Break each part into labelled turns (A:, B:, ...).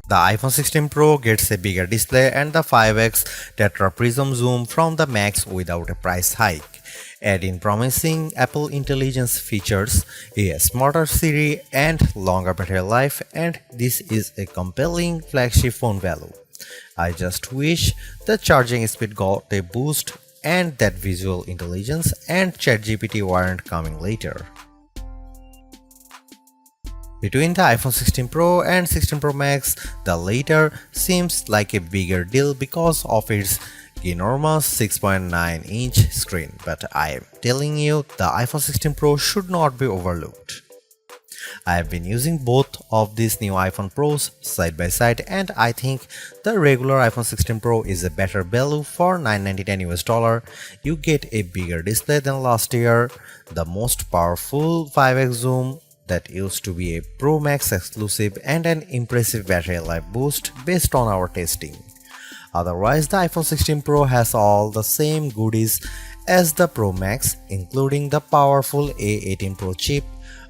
A: The iPhone 16 Pro gets a bigger display and the 5x tetra prism zoom from the Max without a price hike. Add in promising Apple Intelligence features, a smarter Siri and longer battery life, and this is a compelling flagship phone value. I just wish the charging speed got a boost and that visual intelligence and ChatGPT weren't coming later. Between the iPhone 16 Pro and 16 Pro Max, the latter seems like a bigger deal because of its enormous 6.9-inch screen, but I am telling you, the iPhone 16 Pro should not be overlooked. I have been using both of these new iPhone Pros side by side, and I think the regular iPhone 16 Pro is a better value for $999 US. You get a bigger display than last year, the most powerful 5x zoom that used to be a Pro Max exclusive, and an impressive battery life boost based on our testing. Otherwise, the iPhone 16 Pro has all the same goodies as the Pro Max, including the powerful A18 Pro chip,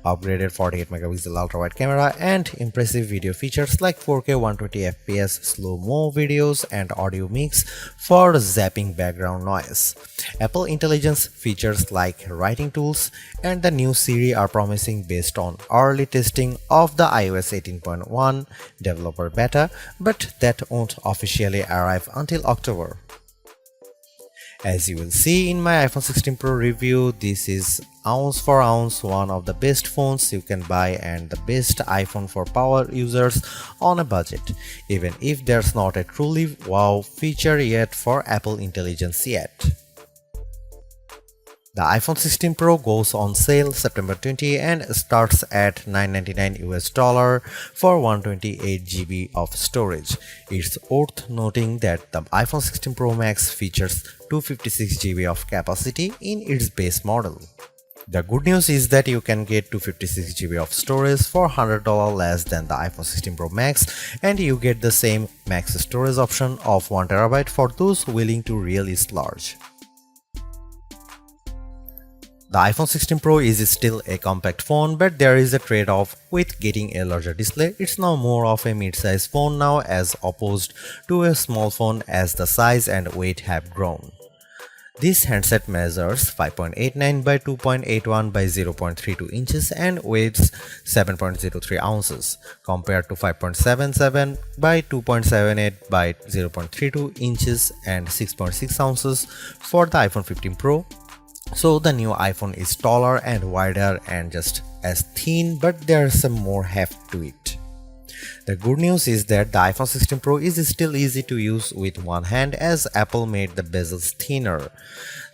A: upgraded 48MP ultra-wide camera, and impressive video features like 4K 120fps slow-mo videos and audio mix for zapping background noise. Apple Intelligence features like writing tools and the new Siri are promising based on early testing of the iOS 18.1 developer beta, but that won't officially arrive until October. As you will see in my iPhone 16 Pro review, this is ounce for ounce one of the best phones you can buy and the best iPhone for power users on a budget, even if there's not a truly wow feature yet for Apple Intelligence yet. The iPhone 16 Pro goes on sale September 20 and starts at $999 US for 128GB of storage. It's worth noting that the iPhone 16 Pro Max features 256GB of capacity in its base model. The good news is that you can get 256GB of storage for $100 less than the iPhone 16 Pro Max, and you get the same max storage option of 1TB for those willing to really splurge. The iPhone 16 Pro is still a compact phone, but there is a trade-off with getting a larger display. It's now more of a mid-size phone now as opposed to a small phone as the size and weight have grown. This handset measures 5.89 by 2.81 by 0.32 inches and weighs 7.03 ounces, compared to 5.77 by 2.78 by 0.32 inches and 6.6 ounces for the iPhone 15 Pro. So the new iPhone is taller and wider and just as thin, but there's some more heft to it. The good news is that the iPhone 16 Pro is still easy to use with one hand as Apple made the bezels thinner.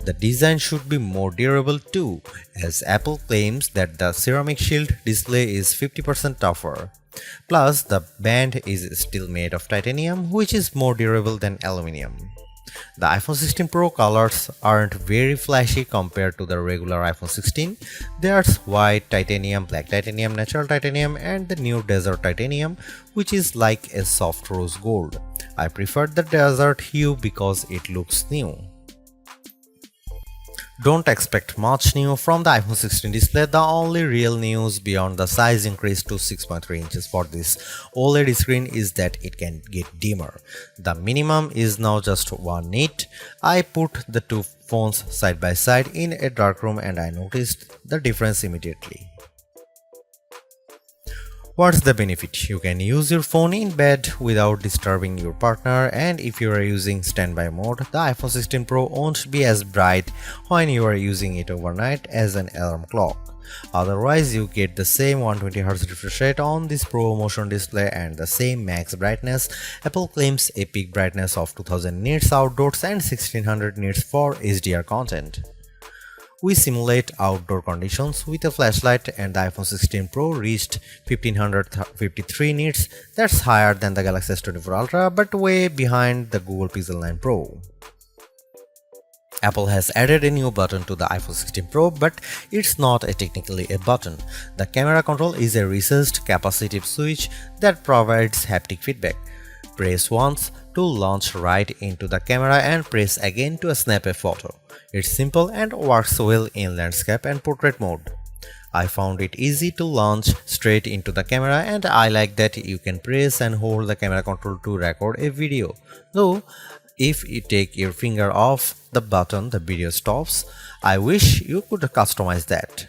A: The design should be more durable too, as Apple claims that the ceramic shield display is 50% tougher. Plus, the band is still made of titanium, which is more durable than aluminum. The iPhone 16 Pro colors aren't very flashy compared to the regular iPhone 16. There's white titanium, black titanium, natural titanium, and the new desert titanium, which is like a soft rose gold. I prefer the desert hue because it looks new. Don't expect much new from the iPhone 16 display. The only real news beyond the size increase to 6.3 inches for this OLED screen is that it can get dimmer. The minimum is now just 1 nit. I put the two phones side by side in a dark room and I noticed the difference immediately. What's the benefit? You can use your phone in bed without disturbing your partner, and if you are using standby mode, the iPhone 16 Pro won't be as bright when you are using it overnight as an alarm clock. Otherwise, you get the same 120Hz refresh rate on this Pro Motion display and the same max brightness. Apple claims a peak brightness of 2000 nits outdoors and 1600 nits for HDR content. We simulate outdoor conditions with a flashlight and the iPhone 16 Pro reached 1553 nits. That's higher than the Galaxy S24 Ultra but way behind the Google Pixel 9 Pro. Apple has added a new button to the iPhone 16 Pro, but it's not technically a button. The camera control is a recessed capacitive switch that provides haptic feedback. Press once to launch right into the camera and press again to snap a photo. It's simple and works well in landscape and portrait mode. I found it easy to launch straight into the camera, and I like that you can press and hold the camera control to record a video. Though, if you take your finger off the button, the video stops. I wish you could customize that.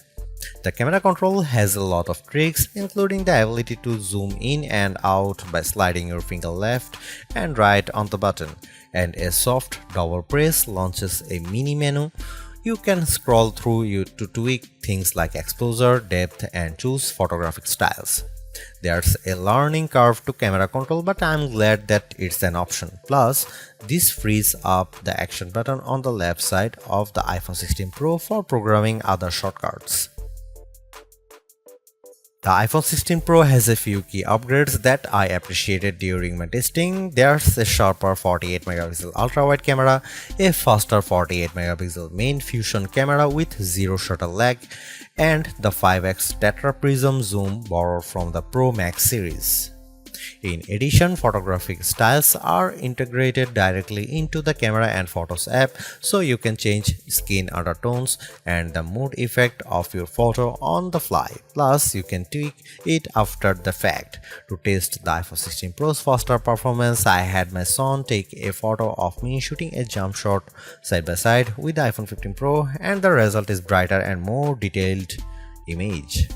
A: The camera control has a lot of tricks, including the ability to zoom in and out by sliding your finger left and right on the button, and a soft double press launches a mini menu. You can scroll through to tweak things like exposure, depth, and choose photographic styles. There's a learning curve to camera control, but I'm glad that it's an option. Plus, this frees up the action button on the left side of the iPhone 16 Pro for programming other shortcuts. The iPhone 16 Pro has a few key upgrades that I appreciated during my testing. There's a sharper 48 megapixel ultra-wide camera, a faster 48 megapixel main fusion camera with zero shutter lag, and the 5x tetra prism zoom borrowed from the Pro Max series. In addition, photographic styles are integrated directly into the Camera and Photos app, so you can change skin undertones and the mood effect of your photo on the fly. Plus, you can tweak it after the fact. To test the iPhone 16 Pro's faster performance, I had my son take a photo of me shooting a jump shot side by side with the iPhone 15 Pro, and the result is brighter and more detailed image.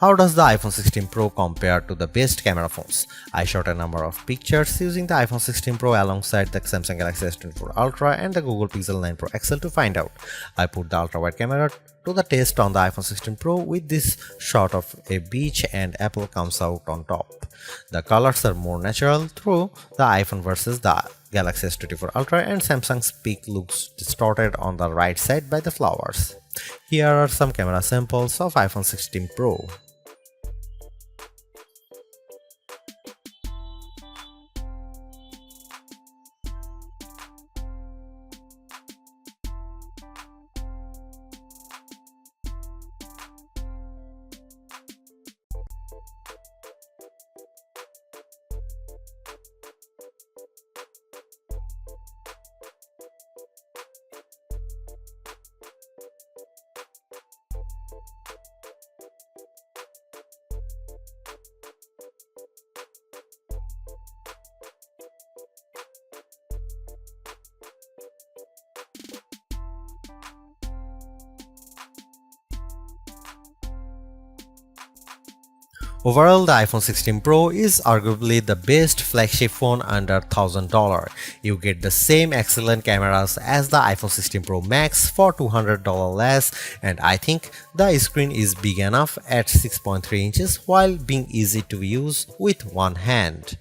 A: How does the iPhone 16 Pro compare to the best camera phones? I shot a number of pictures using the iPhone 16 Pro alongside the Samsung Galaxy S24 Ultra and the Google Pixel 9 Pro XL to find out. I put the ultra-wide camera to the test on the iPhone 16 Pro with this shot of a beach and apple comes out on top. The colors are more natural through the iPhone versus the Galaxy S24 Ultra, and Samsung's peak looks distorted on the right side by the flowers. Here are some camera samples of iPhone 16 Pro. Overall, the iPhone 16 Pro is arguably the best flagship phone under $1,000. You get the same excellent cameras as the iPhone 16 Pro Max for $200 less, and I think the screen is big enough at 6.3 inches while being easy to use with one hand.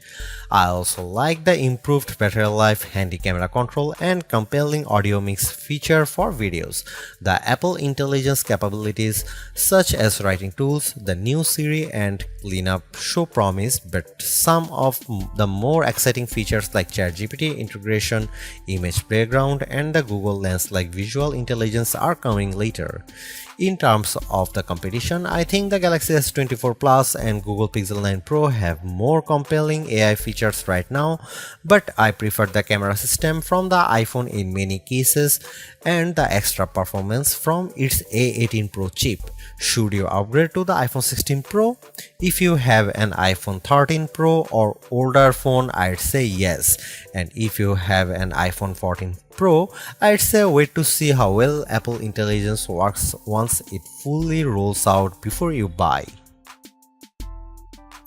A: I also like the improved battery life, handy camera control, and compelling audio mix feature for videos. The Apple Intelligence capabilities such as writing tools, the new Siri, and cleanup show promise, but some of the more exciting features like ChatGPT integration, image background, and the Google Lens like visual intelligence are coming later. In terms of the competition, I think the Galaxy S24 Plus and Google Pixel 9 Pro have more compelling AI features right now, but I prefer the camera system from the iPhone in many cases and the extra performance from its A18 Pro chip. Should you upgrade to the iPhone 16 Pro? If you have an iPhone 13 Pro or older phone, I'd say yes. And if you have an iPhone 14 Pro, I'd say wait to see how well Apple Intelligence works once it fully rolls out before you buy.